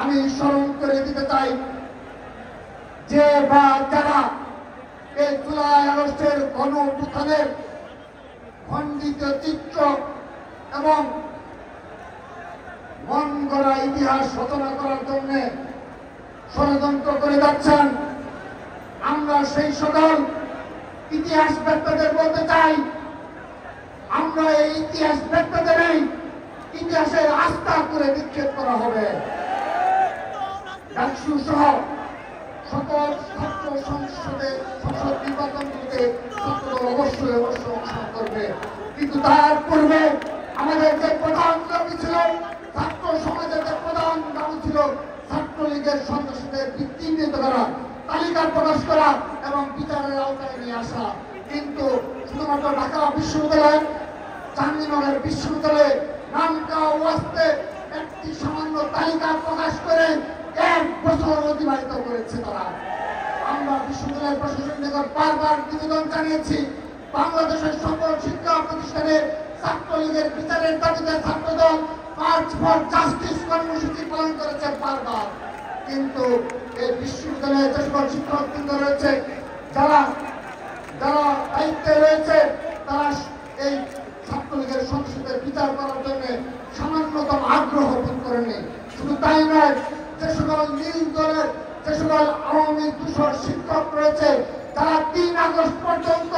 আমি স্মরণ করে দিতে চাই যে বা যারা এই জুলাই আগস্টের গণ অভ্যুত্থানের খণ্ডিত চিত্র এবং মন গড়া ইতিহাস রচনা করার জন্য ষড়যন্ত্র করে যাচ্ছেন, আমরা সেই সকল ইতিহাস বেত্তাদের বলতে চাই, আমরা এই ইতিহাস বেত্তাদেরই ইতিহাসের আস্থা করে নিক্ষেপ করা হবে। ডাকসু সহ সকল ছাত্র সংসদ নির্বাচনগুলিতে ছাত্রদল অবশ্যই অংশগ্রহণ করবে, কিন্তু তার পূর্বে আমাদের যে প্রধান দাবি ছিল, ছাত্র সমাজের যে প্রধান দাবি ছিল, ছাত্রলীগের সন্ত্রাসীদের চিহ্নিত করা, তালিকা প্রকাশ করা এবং বিচারের আওতায় নিয়ে আসা। কিন্তু শুধুমাত্র ঢাকা বিশ্ববিদ্যালয়, জাহাঙ্গীরনগর বিশ্ববিদ্যালয়ে নামকা ওয়াস্তে একটি সামান্য তালিকা প্রকাশ করে 1 বছর অতিবাহিত করেছে তারা। আমরা বিশ্ববিদ্যালয় প্রশাসনের নিকট বারবার নিবেদন জানিয়েছি, বাংলাদেশের সকল শিক্ষা প্রতিষ্ঠানে ছাত্রলীগের বিচারের দাবিতে ছাত্রদল মার্চ ফর জাস্টিস কর্মসূচি পালন করেছে বারবার, কিন্তু এই বিশ্ববিদ্যালয়ে যে সকল শিক্ষকবৃন্দ রয়েছে, যারা দায়িত্বে রয়েছে, তারা এই ছাত্রলীগের সংসদের বিচার করার জন্য সামান্যতম আগ্রহ বোধ করেনি। শুধু তাই নয়, যে সকল নীল দলের যে সকল আওয়ামী দূষর শিক্ষক রয়েছে, তারা 3 আগস্ট পর্যন্ত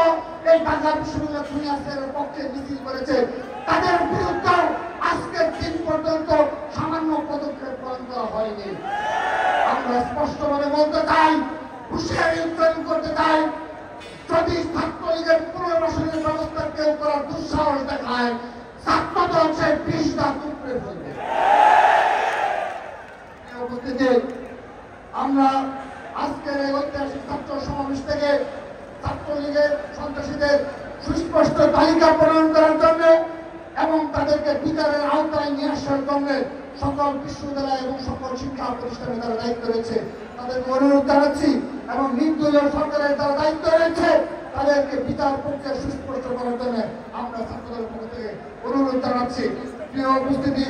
এই ঢাকা বিশ্ববিদ্যালয় খুনিয়াসের পক্ষে মিছিল করেছে, তাদের বিরুদ্ধে আজকের দিন পর্যন্ত সামান্য পদক্ষেপ গ্রহণ করা হয়নি। আমরা স্পষ্টভাবে বলতে চাই, হুঁশিয়ারি উচ্চারণ করতে চাই, যদি ছাত্রলীগের পুনর্বাসনের ব্যবস্থা কেউ করার দুঃসাহস দেখায়, ছাত্রদল সে 20 দাঁত উপরে ফেলবে। আমরা আজকের এই ঐতিহাসিক ছাত্র সমাবেশ থেকে ছাত্রলীগের সন্ত্রাসীদের সুস্পষ্ট তালিকা প্রণয়ন করার জন্য এবং তাদেরকে বিচারের আওতায় নিয়ে আসার জন্য সকল বিশ্ববিদ্যালয় এবং সকল শিক্ষা প্রতিষ্ঠানে তারা দায়িত্ব রয়েছে, তাদেরকে অনুরোধ জানাচ্ছি এবং নির্দলীয় সরকারের যারা দায়িত্ব রয়েছে তাদেরকে বিচার প্রক্রিয়া সুস্পষ্ট করার জন্য আমরা ছাত্রদলের পক্ষ থেকে অনুরোধ জানাচ্ছি। প্রিয় উপস্থিতি,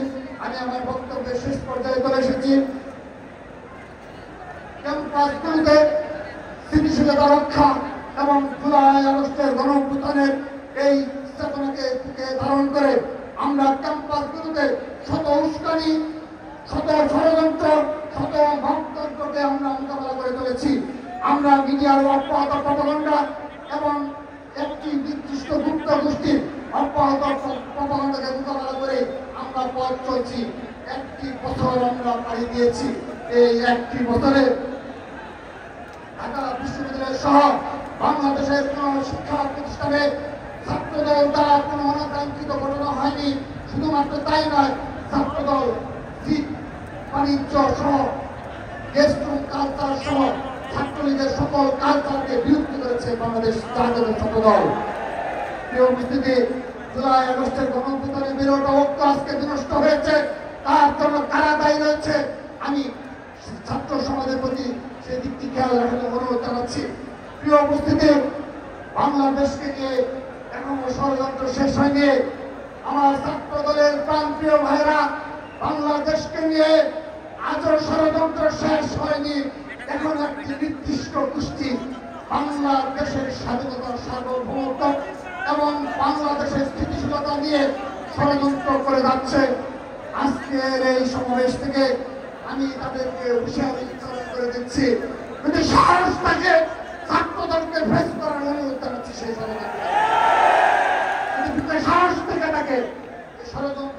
আমি আমার বক্তব্যের শেষ পর্যায়ে চলে এসেছি। ক্যাম্পাসগুলিতে স্থিতিশীলতা রক্ষা এবং জুলাই আগস্টের গণ অভ্যুত্থানের এই চেতনাকে ধারণ করে আমরা ক্যাম্পাসগুলিতে শত উস্কানি, শত ষড়যন্ত্র, শত মন্তব্যকে আমরা মোকাবেলা করে চলেছি। আমরা মিডিয়ার অব্যাহত প্রপাগান্ডা এবং একটি নির্দিষ্ট গুপ্ত গোষ্ঠীর অব্যাহত প্রপাগান্ডাকে মোকাবেলা করে আমরা পথ চলছি। 1টি বছর আমরা পাড়ি দিয়েছি। এই 1টি বছরে ঢাকা বিশ্ববিদ্যালয় সহ বাংলাদেশের কোন শিক্ষা প্রতিষ্ঠানে ছাত্রদল দ্বারা কোনো অনাকাঙ্ক্ষিত ঘটনা হয়নি। শুধুমাত্র তাই নয়, ছাত্রদল জিপ বাণিজ্য সহ গেস্ট রুম কালচার সহ ছাত্রলীগের সকল কালচারকে বিলুপ্ত করেছে বাংলাদেশ জাতীয় ছাত্রদল। প্রিয় উপস্থিতি, জুলাই আগস্টের গণ অভ্যুত্থানের বিরোধ ঐক্য আজকে বিনষ্ট হয়েছে, তার জন্য কারা দায়ী রয়েছে আমি ছাত্র সমাজের প্রতি সেই দিকটি খেয়াল রাখার অনুরোধ জানাচ্ছি। প্রিয় উপস্থিতি, বাংলাদেশকে নিয়ে এখনো ষড়যন্ত্র শেষ হয়নি। আমার ছাত্র দলের প্রান্তীয় ভাইরা, বাংলাদেশকে নিয়ে আজও ষড়যন্ত্র শেষ হয়নি। এখন একটি নির্দিষ্ট গোষ্ঠী বাংলাদেশের স্বাধীনতা, সার্বভৌমত্ব এবং বাংলাদেশের স্থিতিশীলতা নিয়ে ষড়যন্ত্র করে যাচ্ছে। আজকের এই সমাবেশ থেকে আমি তাদেরকে হুঁশিয়ারি করে দিচ্ছি, যদি সাহস থাকে ছাত্রদলকে ফেস করার অনুরোধ জানাচ্ছি। সেই ষড়যন্ত্র যদি সাহস থেকে থাকে ষড়যন্ত্র